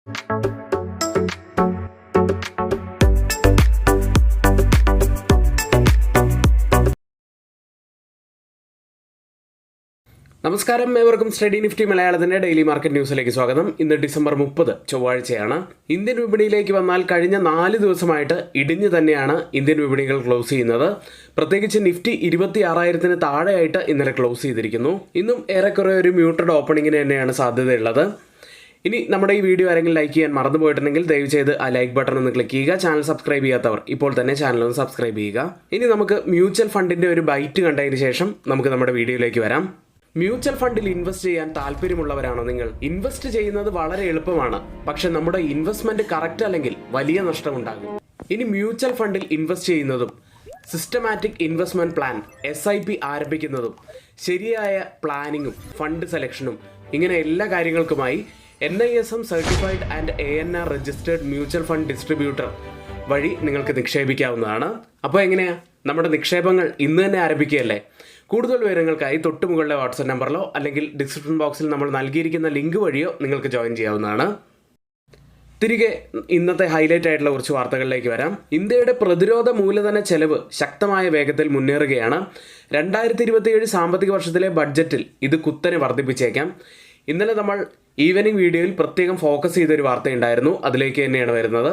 നമസ്കാരം, ഏവർക്കും study Nifty മലയാളത്തിന്റെ ഡെയിലി മാർക്കറ്റ് ന്യൂസിലേക്ക് സ്വാഗതം. ഇന്ന് ഡിസംബർ 30 ചൊവ്വാഴ്ചയാണ്. ഇന്ത്യൻ വിപണിയിലേക്ക് വന്നാൽ കഴിഞ്ഞ 4 ദിവസമായിട്ട് ഇടിഞ്ഞു തന്നെയാണ് ഇന്ത്യൻ വിപണികൾ ക്ലോസ് ചെയ്യുന്നത്. പ്രത്യേകിച്ച് നിഫ്റ്റി 26,000-ന് താഴെയായിട്ട് ഇന്നലെ ക്ലോസ് ചെയ്തിരിക്കുന്നു. ഇന്നും ഏറെക്കുറെ ഒരു മ്യൂട്ടഡ് ഓപ്പണിങ്ങിന് തന്നെയാണ് സാധ്യതയുള്ളത്. ഇനി നമ്മുടെ ഈ വീഡിയോ ആരെങ്കിലും ലൈക്ക് ചെയ്യാൻ മറന്നുപോയിട്ടുണ്ടെങ്കിൽ ദയവ് ചെയ്ത് ആ ലൈക്ക് ബട്ടൺ ഒന്ന് ക്ലിക്ക് ചെയ്യുക. ചാനൽ സബ്സ്ക്രൈബ് ചെയ്യാത്തവർ ഇപ്പോൾ തന്നെ ചാനൽ ഒന്ന് സബ്സ്ക്രൈബ് ചെയ്യുക. ഇനി നമുക്ക് മ്യൂച്വൽ ഫണ്ടിന്റെ ഒരു ബൈറ്റ് കണ്ടതിന് ശേഷം നമുക്ക് നമ്മുടെ വീഡിയോയിലേക്ക് വരാം. മ്യൂച്വൽ ഫണ്ടിൽ ഇൻവെസ്റ്റ് ചെയ്യാൻ താല്പര്യമുള്ളവരാണോ നിങ്ങൾ? ഇൻവെസ്റ്റ് ചെയ്യുന്നത് വളരെ എളുപ്പമാണ്, പക്ഷെ നമ്മുടെ ഇൻവെസ്റ്റ്മെന്റ് കറക്റ്റ് അല്ലെങ്കിൽ വലിയ നഷ്ടമുണ്ടാകും. ഇനി മ്യൂച്വൽ ഫണ്ടിൽ ഇൻവെസ്റ്റ് ചെയ്യുന്നതും സിസ്റ്റമാറ്റിക് ഇൻവെസ്റ്റ്മെന്റ് പ്ലാൻ SIP ആരംഭിക്കുന്നതും ശരിയായ പ്ലാനിങ്ങും ഫണ്ട് സെലക്ഷനും ഇങ്ങനെ എല്ലാ കാര്യങ്ങൾക്കുമായി NISM certified and ANR registered mutual fund distributor വഴി നിങ്ങൾക്ക് നിക്ഷേപിക്കാവുന്നതാണ്. അപ്പോൾ എങ്ങനെയാ? നമ്മുടെ നിക്ഷേപങ്ങൾ ഇന്ന് തന്നെ ആരംഭിക്കുകയല്ലേ? കൂടുതൽ വിവരങ്ങൾക്കായി തൊട്ടുമുകളിലെ വാട്സ്ആപ്പ് നമ്പറിലോ അല്ലെങ്കിൽ ഡിസ്ക്രിപ്ഷൻ ബോക്സിൽ നമ്മൾ നൽകിയിരിക്കുന്ന ലിങ്ക് വഴിയോ നിങ്ങൾക്ക് ജോയിൻ ചെയ്യാവുന്നതാണ്. തിരികെ ഇന്നത്തെ ഹൈലൈറ്റ് ആയിട്ടുള്ള കുറച്ച് വാർത്തകളിലേക്ക് വരാം. ഇന്ത്യയുടെ പ്രതിരോധ മൂലധന ചെലവ് ശക്തമായ വേഗത്തിൽ മുന്നേറുകയാണ്. 2027 സാമ്പത്തിക വർഷത്തിലെ ബഡ്ജറ്റിൽ ഇത് കുത്തനെ വർദ്ധിപ്പിച്ചേക്കാം. ഇന്നലെ നമ്മൾ ഈവനിങ് വീഡിയോയിൽ പ്രത്യേകം ഫോക്കസ് ചെയ്തൊരു വാർത്തയുണ്ടായിരുന്നു, അതിലേക്ക് തന്നെയാണ് വരുന്നത്.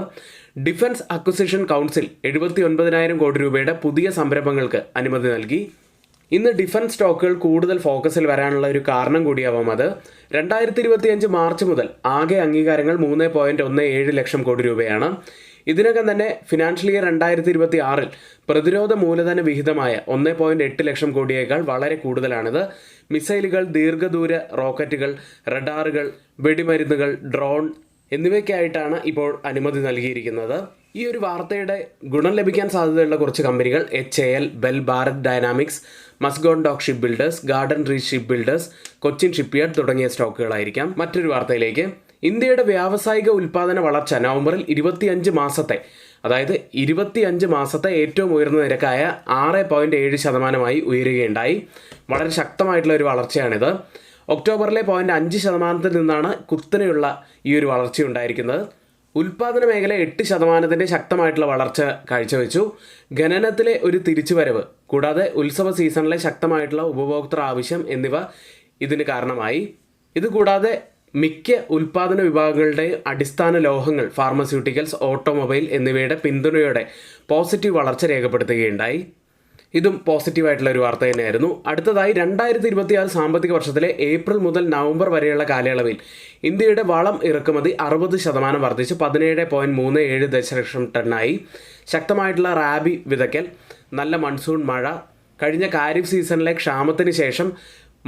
ഡിഫൻസ് അക്വിസിഷൻ കൗൺസിൽ 79,000 കോടി രൂപയുടെ പുതിയ സംരംഭങ്ങൾക്ക് അനുമതി നൽകി. ഇന്ന് ഡിഫൻസ് സ്റ്റോക്കുകൾ കൂടുതൽ ഫോക്കസിൽ വരാനുള്ള ഒരു കാരണം കൂടിയാവാം അത്. 2025 മാർച്ച് മുതൽ ആകെ അംഗീകാരങ്ങൾ 3.17 ലക്ഷം കോടി രൂപയാണ്. ഇതിനകം തന്നെ ഫിനാൻഷ്യൽ ഇയർ 2026 പ്രതിരോധ മൂലധന വിഹിതമായ 1.8 ലക്ഷം കോടിയേക്കാൾ വളരെ കൂടുതലാണിത്. മിസൈലുകൾ, ദീർഘദൂര റോക്കറ്റുകൾ, റഡാറുകൾ, വെടിമരുന്നുകൾ, ഡ്രോൺ എന്നിവയ്ക്കായിട്ടാണ് ഇപ്പോൾ അനുമതി നൽകിയിരിക്കുന്നത്. ഈ ഒരു വാർത്തയുടെ ഗുണം ലഭിക്കാൻ സാധ്യതയുള്ള കുറച്ച് കമ്പനികൾ HAL, BEL, Bharat Dynamics, Mazagon Dock Ship Builders, Garden Reach Ship Builders, Cochin Shipyard തുടങ്ങിയ സ്റ്റോക്കുകളായിരിക്കാം. മറ്റൊരു വാർത്തയിലേക്ക്. ഇന്ത്യയുടെ വ്യാവസായിക ഉൽപ്പാദന വളർച്ച നവംബറിൽ 25 മാസത്തെ ഏറ്റവും ഉയർന്ന നിരക്കായ 6.7% ഉയരുകയുണ്ടായി. വളരെ ശക്തമായിട്ടുള്ള ഒരു വളർച്ചയാണിത്. ഒക്ടോബറിലെ 0.5% നിന്നാണ് കുത്തനെയുള്ള ഈ ഒരു വളർച്ച ഉണ്ടായിരിക്കുന്നത്. ഉൽപ്പാദന മേഖല 8% ശക്തമായിട്ടുള്ള വളർച്ച കാഴ്ചവെച്ചു. ഖനനത്തിലെ ഒരു തിരിച്ചുവരവ് കൂടാതെ ഉത്സവ സീസണിലെ ശക്തമായിട്ടുള്ള ഉപഭോക്തൃ ആവശ്യം എന്നിവ ഇതിന് കാരണമായി. ഇതുകൂടാതെ മിക്ക ഉൽപ്പാദന വിഭാഗങ്ങളുടെ അടിസ്ഥാന ലോഹങ്ങൾ, ഫാർമസ്യൂട്ടിക്കൽസ്, ഓട്ടോമൊബൈൽ എന്നിവയുടെ പിന്തുണയോടെ പോസിറ്റീവ് വളർച്ച രേഖപ്പെടുത്തുകയുണ്ടായി. ഇതും പോസിറ്റീവായിട്ടുള്ള ഒരു വാർത്ത തന്നെയായിരുന്നു. അടുത്തതായി 2026 സാമ്പത്തിക വർഷത്തിലെ ഏപ്രിൽ മുതൽ നവംബർ വരെയുള്ള കാലയളവിൽ ഇന്ത്യയുടെ വളം ഇറക്കുമതി 60% വർദ്ധിച്ച് 17.37 ദശലക്ഷം ടണ്ണായി. ശക്തമായിട്ടുള്ള റാബി വിതയ്ക്കൽ, നല്ല മൺസൂൺ മഴ, കഴിഞ്ഞ ഖാരിഫ് സീസണിലെ ക്ഷാമത്തിന് ശേഷം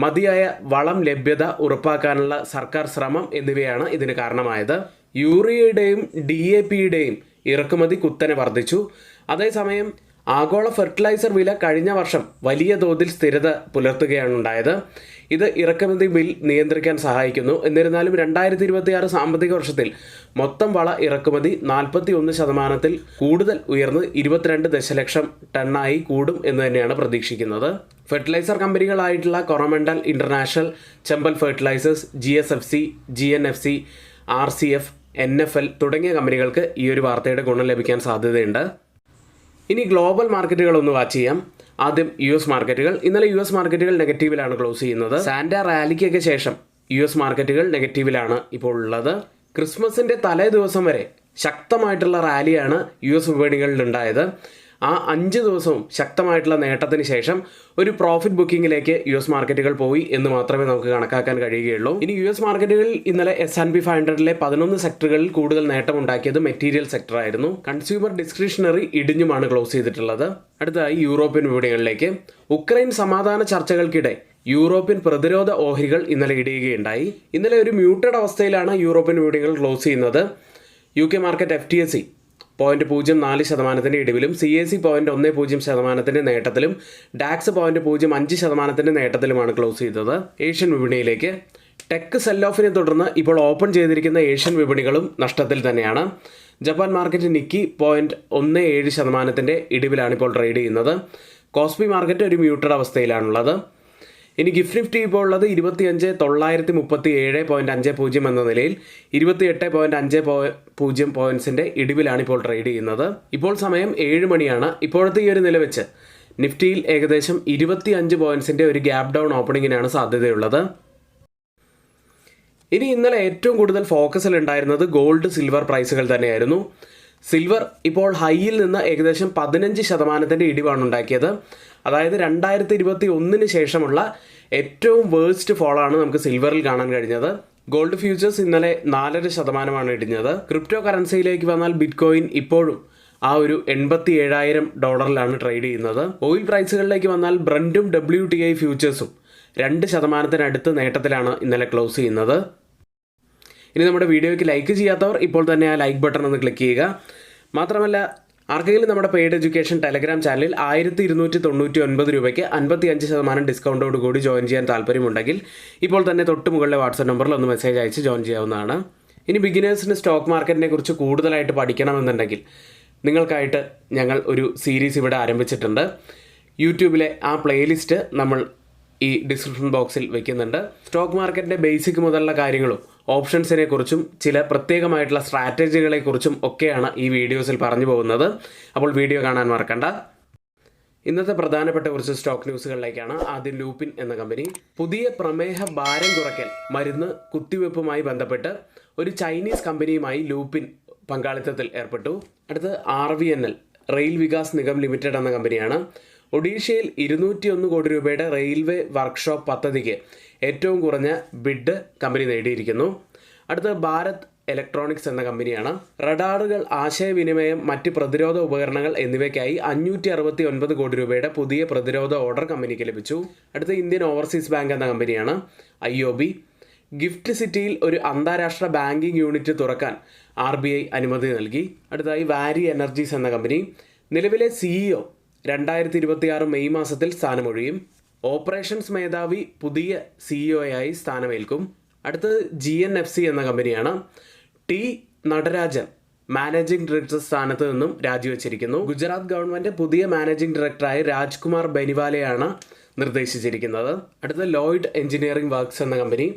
മതിയായ വളം ലഭ്യത ഉറപ്പാക്കാനുള്ള സർക്കാർ ശ്രമം എന്നിവയാണ് ഇതിന് കാരണമായത്. യൂറിയയുടെയും DAPയുടെയും ഇറക്കുമതി കുത്തനെ വർദ്ധിച്ചു. അതേസമയം ആഗോള ഫെർട്ടിലൈസർ വില കഴിഞ്ഞ വർഷം വലിയ തോതിൽ സ്ഥിരത പുലർത്തുകയാണ് ഉണ്ടായത്. ഇത് ഇറക്കുമതി ബിൽ നിയന്ത്രിക്കാൻ സഹായിക്കുന്നു. എന്നിരുന്നാലും 2026 സാമ്പത്തിക വർഷത്തിൽ മൊത്തം വള ഇറക്കുമതി 41% കൂടുതൽ ഉയർന്ന് 22 ദശലക്ഷം ടണ്ണായി കൂടും എന്ന് തന്നെയാണ് പ്രതീക്ഷിക്കുന്നത്. ഫെർട്ടിലൈസർ കമ്പനികളായിട്ടുള്ള Coromandel International, Chambal Fertilisers, GSFC, GNFC, RCF, NFL തുടങ്ങിയ കമ്പനികൾക്ക് ഈ ഒരു വാർത്തയുടെ ഗുണം ലഭിക്കാൻ സാധ്യതയുണ്ട്. ഇനി ഗ്ലോബൽ മാർക്കറ്റുകൾ ഒന്ന് വാച്ച് ചെയ്യാം. ആദ്യം US മാർക്കറ്റുകൾ. ഇന്നലെ US മാർക്കറ്റുകൾ നെഗറ്റീവിലാണ് ക്ലോസ് ചെയ്യുന്നത്. സാന്റ റാലിക്കൊക്കെ ശേഷം US മാർക്കറ്റുകൾ നെഗറ്റീവിലാണ് ഇപ്പോൾ ഉള്ളത്. ക്രിസ്മസിന്റെ തലേ ദിവസം വരെ ശക്തമായിട്ടുള്ള റാലിയാണ് US വിപണികളിൽ ഉണ്ടായത്. ആ 5 ദിവസവും ശക്തമായിട്ടുള്ള നേട്ടത്തിന് ശേഷം ഒരു പ്രോഫിറ്റ് ബുക്കിങ്ങിലേക്ക് US മാർക്കറ്റുകൾ പോയി എന്ന് മാത്രമേ നമുക്ക് കണക്കാക്കാൻ കഴിയുകയുള്ളൂ. ഇനി US മാർക്കറ്റുകളിൽ ഇന്നലെ S&P 500-ലെ 11 സെക്ടറുകളിൽ കൂടുതൽ നേട്ടമുണ്ടാക്കിയത് മെറ്റീരിയൽ സെക്ടർ ആയിരുന്നു. കൺസ്യൂമർ ഡിസ്ക്രിഷണറി ഇടിഞ്ഞുമാണ് ക്ലോസ് ചെയ്തിട്ടുള്ളത്. അടുത്തതായി യൂറോപ്യൻ വിപണികളിലേക്ക്. ഉക്രൈൻ സമാധാന ചർച്ചകൾക്കിടെ യൂറോപ്യൻ പ്രതിരോധ ഓഹരികൾ ഇന്നലെ ഇടിയുകയുണ്ടായി. ഇന്നലെ ഒരു മ്യൂട്ടഡ് അവസ്ഥയിലാണ് യൂറോപ്യൻ വിപണികൾ ക്ലോസ് ചെയ്യുന്നത്. UK മാർക്കറ്റ് FTSE 0.04% ഇടിവിലും, CAC 0.10% നേട്ടത്തിലും, DAX 0.05% നേട്ടത്തിലുമാണ് ക്ലോസ് ചെയ്തത്. ഏഷ്യൻ വിപണിയിലേക്ക്. ടെക് സെൽ ഓഫിനെ തുടർന്ന് ഇപ്പോൾ ഓപ്പൺ ചെയ്തിരിക്കുന്ന ഏഷ്യൻ വിപണികളും നഷ്ടത്തിൽ തന്നെയാണ്. ജപ്പാൻ മാർക്കറ്റ് നിക്കി 0.17% ഇടിവിലാണ് ഇപ്പോൾ ട്രേഡ് ചെയ്യുന്നത്. കോസ്പി മാർക്കറ്റ് ഒരു മ്യൂട്ടഡ് അവസ്ഥയിലാണുള്ളത്. ഇനി ഗിഫ്റ്റ് നിഫ്റ്റി ഇപ്പോൾ ഉള്ളത് 25,937.50 എന്ന നിലയിൽ 28.50 പോയിൻറ്റ്സിൻ്റെ ഇടിവിലാണ് ഇപ്പോൾ ട്രേഡ് ചെയ്യുന്നത്. ഇപ്പോൾ സമയം 7 മണിയാണ്. ഇപ്പോഴത്തെ ഈ ഒരു നില വെച്ച് നിഫ്റ്റിയിൽ ഏകദേശം 25 പോയിൻറ്റ്സിൻ്റെ ഒരു ഗ്യാപ് ഡൗൺ ഓപ്പണിങ്ങിനാണ് സാധ്യതയുള്ളത്. ഇനി ഇന്നലെ ഏറ്റവും കൂടുതൽ ഫോക്കസിൽ ഉണ്ടായിരുന്നത് ഗോൾഡ് സിൽവർ പ്രൈസുകൾ തന്നെയായിരുന്നു. സിൽവർ ഇപ്പോൾ ഹൈയിൽ നിന്ന് ഏകദേശം 15% ഇടിവാണ് ഉണ്ടാക്കിയത്. അതായത് 2021 ശേഷമുള്ള ഏറ്റവും വേഴ്സ്റ്റ് ഫോളാണ് നമുക്ക് സിൽവറിൽ കാണാൻ കഴിഞ്ഞത്. ഗോൾഡ് ഫ്യൂച്ചേഴ്സ് ഇന്നലെ 4.5% ഇടിഞ്ഞത്. ക്രിപ്റ്റോ കറൻസിയിലേക്ക് വന്നാൽ ബിറ്റ്കോയിൻ ഇപ്പോഴും ആ ഒരു $87,000 ട്രേഡ് ചെയ്യുന്നത്. ഓയിൽ പ്രൈസുകളിലേക്ക് വന്നാൽ ബ്രണ്ടും WTI ഫ്യൂച്ചേഴ്സും 2% നേട്ടത്തിലാണ് ഇന്നലെ ക്ലോസ് ചെയ്യുന്നത്. ഇനി നമ്മുടെ വീഡിയോയ്ക്ക് ലൈക്ക് ചെയ്യാത്തവർ ഇപ്പോൾ തന്നെ ആ ലൈക്ക് ബട്ടൺ ഒന്ന് ക്ലിക്ക് ചെയ്യുക. മാത്രമല്ല, ആർക്കെങ്കിലും നമ്മുടെ പെയ്ഡ് എഡ്യൂക്കേഷൻ ടെലഗ്രാം ചാനലിൽ 1299 രൂപയ്ക്ക് 55% ഡിസ്കൗണ്ടോട് കൂടി ജോയിൻ ചെയ്യാൻ താല്പര്യമുണ്ടെങ്കിൽ ഇപ്പോൾ തന്നെ തൊട്ട് മുകളിലെ വാട്സപ്പ് നമ്പറിൽ ഒന്ന് മെസ്സേജ് അയച്ച് ജോയിൻ ചെയ്യാവുന്നതാണ്. ഇനി ബിഗിനേഴ്സിന് സ്റ്റോക്ക് മാർക്കറ്റിനെ കുറിച്ച് കൂടുതലായിട്ട് പഠിക്കണമെന്നുണ്ടെങ്കിൽ നിങ്ങൾക്കായിട്ട് ഞങ്ങൾ ഒരു സീരീസ് ഇവിടെ ആരംഭിച്ചിട്ടുണ്ട്. യൂട്യൂബിലെ ആ പ്ലേലിസ്റ്റ് നമ്മൾ ഈ ഡിസ്ക്രിപ്ഷൻ ബോക്സിൽ വെക്കുന്നുണ്ട്. സ്റ്റോക്ക് മാർക്കറ്റിൻ്റെ ബേസിക് മുതലുള്ള കാര്യങ്ങളും ഓപ്ഷൻസിനെ കുറിച്ചും ചില പ്രത്യേകമായിട്ടുള്ള സ്ട്രാറ്റജികളെ കുറിച്ചും ഒക്കെയാണ് ഈ വീഡിയോസിൽ പറഞ്ഞു പോകുന്നത്. അപ്പോൾ വീഡിയോ കാണാൻ മറക്കണ്ട. ഇന്നത്തെ പ്രധാനപ്പെട്ട കുറച്ച് സ്റ്റോക്ക് ന്യൂസുകളിലേക്കാണ്. ആദ്യം ലൂപ്പിൻ എന്ന കമ്പനി പുതിയ പ്രമേഹ ഭാരം കുറയ്ക്കൽ മരുന്ന് കുത്തിവെപ്പുമായി ബന്ധപ്പെട്ട് ഒരു ചൈനീസ് കമ്പനിയുമായി ലൂപ്പിൻ പങ്കാളിത്തത്തിൽ ഏർപ്പെട്ടു. അടുത്ത് RVNL rail Vikas Nigam limited എന്ന കമ്പനിയാണ്. ഒഡീഷയിൽ 201 കോടി രൂപയുടെ റെയിൽവേ വർക്ക്ഷോപ്പ് പദ്ധതിക്ക് ഏറ്റവും കുറഞ്ഞ ബിഡ് കമ്പനി നേടിയിരിക്കുന്നു. അടുത്ത ഭാരത് ഇലക്ട്രോണിക്സ് എന്ന കമ്പനിയാണ്. റഡാറുകൾ, ആശയവിനിമയം, മറ്റ് പ്രതിരോധ ഉപകരണങ്ങൾ എന്നിവയ്ക്കായി 569 കോടി രൂപയുടെ പുതിയ പ്രതിരോധ ഓർഡർ കമ്പനിക്ക് ലഭിച്ചു. അടുത്ത ഇന്ത്യൻ ഓവർസീസ് ബാങ്ക് എന്ന കമ്പനിയാണ്. IOB ഗിഫ്റ്റ് സിറ്റിയിൽ ഒരു അന്താരാഷ്ട്ര ബാങ്കിംഗ് യൂണിറ്റ് തുറക്കാൻ RBI അനുമതി നൽകി. അടുത്തതായി വാരി എനർജീസ് എന്ന കമ്പനി. നിലവിലെ CEO 2026 മെയ് മാസത്തിൽ സ്ഥാനമൊഴിയും. ഓപ്പറേഷൻസ് മേധാവി പുതിയ CEOയായി സ്ഥാനമേൽക്കും. അടുത്തത് GNFC എന്ന കമ്പനിയാണ്. T നടരാജൻ മാനേജിംഗ് ഡയറക്ടർ സ്ഥാനത്ത് നിന്നും രാജിവെച്ചിരിക്കുന്നു. ഗുജറാത്ത് ഗവൺമെൻറ് പുതിയ മാനേജിംഗ് ഡയറക്ടറായി രാജ്കുമാർ ബെനിവാലയാണ് നിർദ്ദേശിച്ചിരിക്കുന്നത്. അടുത്ത ലോയിഡ് എഞ്ചിനീയറിംഗ് വർക്ക്സ് എന്ന കമ്പനി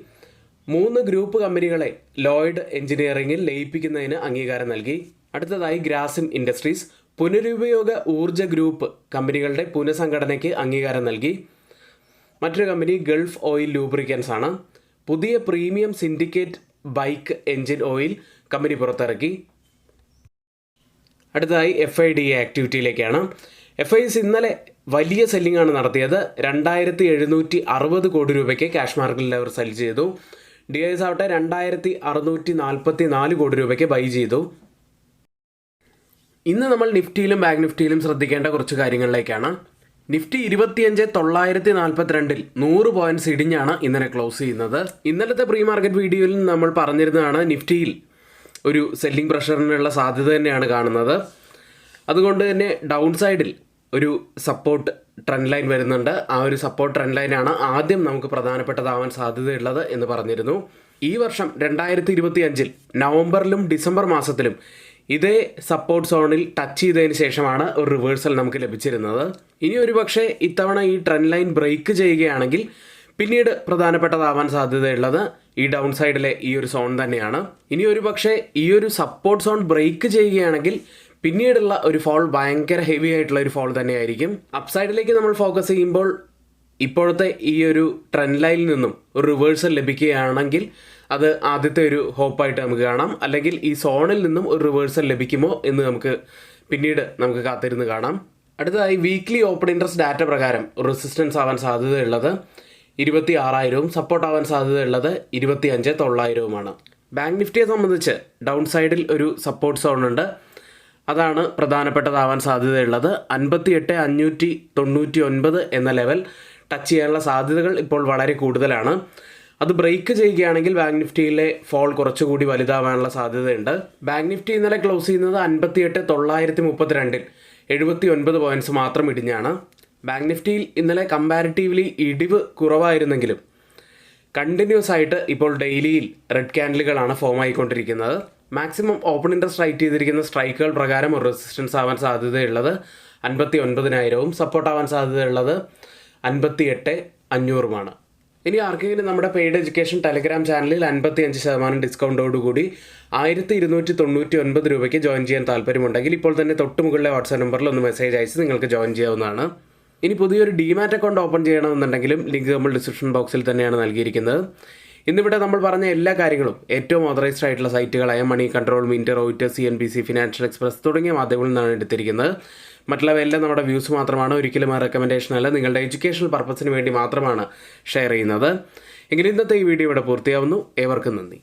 3 ഗ്രൂപ്പ് കമ്പനികളെ ലോയിഡ് എഞ്ചിനീയറിംഗിൽ ലയിപ്പിക്കുന്നതിന് അംഗീകാരം നൽകി. അടുത്തതായി ഗ്രാസിം ഇൻഡസ്ട്രീസ് പുനരുപയോഗ ഊർജ ഗ്രൂപ്പ് കമ്പനികളുടെ പുനഃസംഘടനയ്ക്ക് അംഗീകാരം നൽകി. മറ്റൊരു കമ്പനി ഗൾഫ് ഓയിൽ ലൂബ്രിക്കൻസ് ആണ്. പുതിയ premium syndicate bike engine oil company പുറത്തിറക്കി. അടുത്തതായി FIDA ആക്ടിവിറ്റിയിലേക്കാണ്. FIs ഇന്നലെ വലിയ സെല്ലിംഗ് ആണ് നടത്തിയത്. 2760 കോടി രൂപയ്ക്ക് ക്യാഷ് മാർക്കറ്റിൽ അവർ സെൽ ചെയ്തു. DIs ആവട്ടെ 2644 കോടി രൂപയ്ക്ക് ബൈ ചെയ്തു. ഇന്ന് നമ്മൾ നിഫ്റ്റിയിലും ബാങ്ക് നിഫ്റ്റിയിലും ശ്രദ്ധിക്കേണ്ട കുറച്ച് കാര്യങ്ങളിലേക്കാണ്. നിഫ്റ്റി 25,942 100 പോയിന്റ്സ് ഇടിഞ്ഞാണ് ഇന്നലെ ക്ലോസ് ചെയ്യുന്നത്. ഇന്നലത്തെ പ്രീ മാർക്കറ്റ് വീഡിയോയിൽ നമ്മൾ പറഞ്ഞിരുന്നതാണ് നിഫ്റ്റിയിൽ ഒരു സെല്ലിംഗ് പ്രഷറിനുള്ള സാധ്യത തന്നെയാണ് കാണുന്നത്. അതുകൊണ്ട് തന്നെ ഡൗൺ സൈഡിൽ ഒരു സപ്പോർട്ട് ട്രെൻഡ് ലൈൻ വരുന്നുണ്ട്. ആ ഒരു സപ്പോർട്ട് ട്രെൻഡ് ലൈനാണ് ആദ്യം നമുക്ക് പ്രധാനപ്പെട്ടതാവാൻ സാധ്യതയുള്ളത് എന്ന് പറഞ്ഞിരുന്നു. ഈ വർഷം 2025 നവംബറിലും ഡിസംബർ മാസത്തിലും ഇതേ സപ്പോർട്ട് സോണിൽ ടച്ച് ചെയ്തതിന് ശേഷമാണ് ഒരു റിവേഴ്സൽ നമുക്ക് ലഭിച്ചിരുന്നത്. ഇനി ഒരു പക്ഷേ ഇത്തവണ ഈ ട്രെൻഡ് ലൈൻ ബ്രേക്ക് ചെയ്യുകയാണെങ്കിൽ പിന്നീട് പ്രധാനപ്പെട്ടതാവാൻ സാധ്യതയുള്ളത് ഈ ഡൗൺ സൈഡിലെ ഈ ഒരു സോൺ തന്നെയാണ്. ഇനി ഒരു പക്ഷേ ഈ ഒരു സപ്പോർട്ട് സോൺ ബ്രേക്ക് ചെയ്യുകയാണെങ്കിൽ പിന്നീടുള്ള ഒരു ഫോൾ ഭയങ്കര ഹെവി ആയിട്ടുള്ള ഒരു ഫോൾ തന്നെയായിരിക്കും. അപ്സൈഡിലേക്ക് നമ്മൾ ഫോക്കസ് ചെയ്യുമ്പോൾ ഇപ്പോഴത്തെ ഈ ഒരു ട്രെൻഡ് ലൈനിൽ നിന്നും ഒരു റിവേഴ്സൽ ലഭിക്കുകയാണെങ്കിൽ അത് ആദ്യത്തെ ഒരു ഹോപ്പായിട്ട് നമുക്ക് കാണാം. അല്ലെങ്കിൽ ഈ സോണിൽ നിന്നും ഒരു റിവേഴ്സൽ ലഭിക്കുമോ എന്ന് പിന്നീട് നമുക്ക് കാത്തിരുന്ന് കാണാം. അടുത്തതായി വീക്ക്ലി ഓപ്പൺ ഇൻട്രസ്റ്റ് ഡാറ്റ പ്രകാരം റെസിസ്റ്റൻസ് ആവാൻ സാധ്യതയുള്ളത് 26,000, സപ്പോർട്ട് ആവാൻ സാധ്യതയുള്ളത് 25,900. ബാങ്ക് നിഫ്റ്റിയെ സംബന്ധിച്ച് ഡൗൺ സൈഡിൽ ഒരു സപ്പോർട്ട് സോൺ ഉണ്ട്. അതാണ് പ്രധാനപ്പെട്ടതാവാൻ സാധ്യതയുള്ളത്. 58,599 എന്ന ലെവൽ ടച്ച് ചെയ്യാനുള്ള സാധ്യതകൾ ഇപ്പോൾ വളരെ കൂടുതലാണ്. അത് ബ്രേക്ക് ചെയ്യുകയാണെങ്കിൽ ബാങ്ക് നിഫ്റ്റിയിലെ ഫോൾ കുറച്ചുകൂടി വലുതാവാനുള്ള സാധ്യതയുണ്ട്. ബാങ്ക് നിഫ്റ്റി ഇന്നലെ ക്ലോസ് ചെയ്യുന്നത് 58,932 79 പോയിൻറ്റ്സ് മാത്രം ഇടിഞ്ഞാണ്. ബാങ്ക് നിഫ്റ്റിയിൽ ഇന്നലെ കമ്പാരിറ്റീവ്ലി ഇടിവ് കുറവായിരുന്നെങ്കിലും കണ്ടിന്യൂസ് ആയിട്ട് ഇപ്പോൾ ഡെയിലിയിൽ റെഡ് ക്യാൻഡിലുകളാണ് ഫോം ആയിക്കൊണ്ടിരിക്കുന്നത്. മാക്സിമം ഓപ്പൺ ഇൻട്രസ്റ്റ് റൈറ്റ് ചെയ്തിരിക്കുന്ന സ്ട്രൈക്കുകൾ പ്രകാരം ഒരു റെസിസ്റ്റൻസ് ആവാൻ സാധ്യതയുള്ളത് 59,000, സപ്പോർട്ട് ആവാൻ സാധ്യതയുള്ളത് 500-മാണ്. ഇനി ആർക്കെങ്കിലും നമ്മുടെ പെയ്ഡ് എഡ്യൂക്കേഷൻ ടെലഗ്രാം ചാനലിൽ 55% ഡിസ്കൗണ്ടോടുകൂടി 1299 രൂപയ്ക്ക് ജോയിൻ ചെയ്യാൻ താല്പര്യമുണ്ടെങ്കിൽ ഇപ്പോൾ തന്നെ തൊട്ട് മുകളിലെ വാട്സാപ്പ് നമ്പറിൽ ഒന്ന് മെസ്സേജ് അയച്ച് നിങ്ങൾക്ക് ജോയിൻ ചെയ്യാവുന്നതാണ്. ഇനി പുതിയൊരു ഡിമാറ്റ് അക്കൗണ്ട് ഓപ്പൺ ചെയ്യണമെന്നുണ്ടെങ്കിലും ലിങ്ക് നമ്മൾ ഡിസ്ക്രിപ്ഷൻ ബോക്സിൽ തന്നെയാണ് നൽകിയിരിക്കുന്നത്. ഇന്നിവിടെ നമ്മൾ പറഞ്ഞ എല്ലാ കാര്യങ്ങളും ഏറ്റവും ഓതറൈസ്ഡ് ആയിട്ടുള്ള സൈറ്റുകളായ Moneycontrol, Mint, Reuters, CNBC, Financial Express തുടങ്ങിയ മാധ്യമങ്ങളിൽ നിന്നാണ് എടുത്തിരിക്കുന്നത്. മറ്റുള്ളവയെല്ലാം നമ്മുടെ വ്യൂസ് മാത്രമാണ്, ഒരിക്കലും ആ റെക്കമെൻഡേഷൻ അല്ല, നിങ്ങളുടെ എഡ്യൂക്കേഷണൽ പർപ്പസിന് വേണ്ടി മാത്രമാണ് ഷെയർ ചെയ്യുന്നത്. എങ്കിലും ഇന്നത്തെ ഈ വീഡിയോ ഇവിടെ പൂർത്തിയാവുന്നു. ഏവർക്കും നന്ദി.